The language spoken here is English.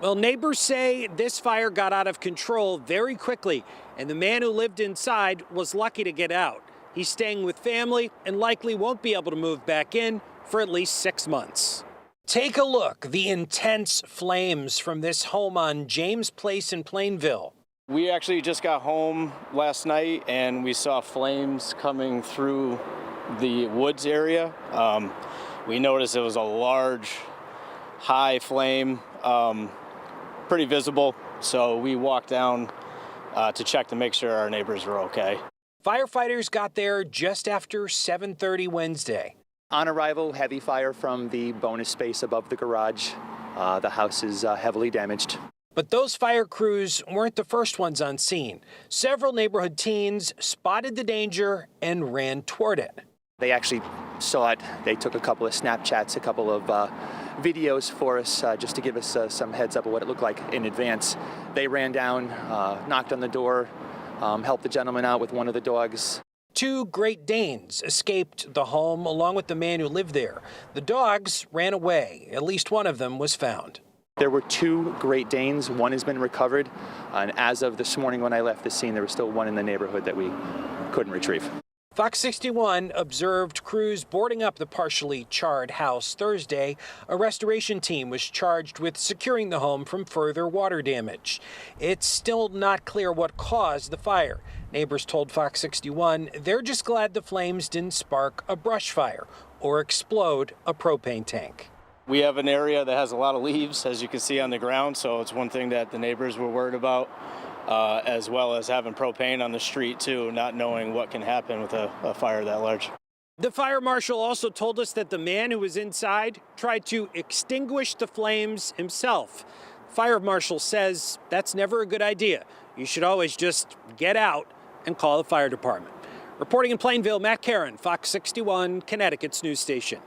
Well, neighbors say this fire got out of control very quickly, and the man who lived inside was lucky to get out. He's staying with family and likely won't be able to move back in for at least 6 months. Take a look, the intense flames from this home on James Place in Plainville. We actually just got home last night and we saw flames coming through the woods area. We noticed it was a large, high flame, pretty visible. So we walked down to check to make sure our neighbors were okay. Firefighters got there just after 7:30 Wednesday. On arrival, heavy fire from the bonus space above the garage. The house is heavily damaged. But those fire crews weren't the first ones on scene. Several neighborhood teens spotted the danger and ran toward it. They actually saw it. They took a couple of Snapchats, a couple of videos for us just to give us some heads up of what it looked like in advance. They ran down, knocked on the door, helped the gentleman out with one of the dogs. 2 Great Danes escaped the home along with the man who lived there. The dogs ran away. At least one of them was found. There were 2 Great Danes. One has been recovered. And as of this morning when I left the scene, there was still one in the neighborhood that we couldn't retrieve. Fox 61 observed crews boarding up the partially charred house Thursday. A restoration team was charged with securing the home from further water damage. It's still not clear what caused the fire. Neighbors told Fox 61 they're just glad the flames didn't spark a brush fire or explode a propane tank. We have an area that has a lot of leaves, as you can see on the ground, so it's one thing that the neighbors were worried about, as well as having propane on the street too, not knowing what can happen with a fire that large. The fire marshal also told us that the man who was inside tried to extinguish the flames himself. Fire marshal says that's never a good idea. You should always just get out and call the fire department. Reporting in Plainville, Matt Caron, Fox 61, Connecticut's news station.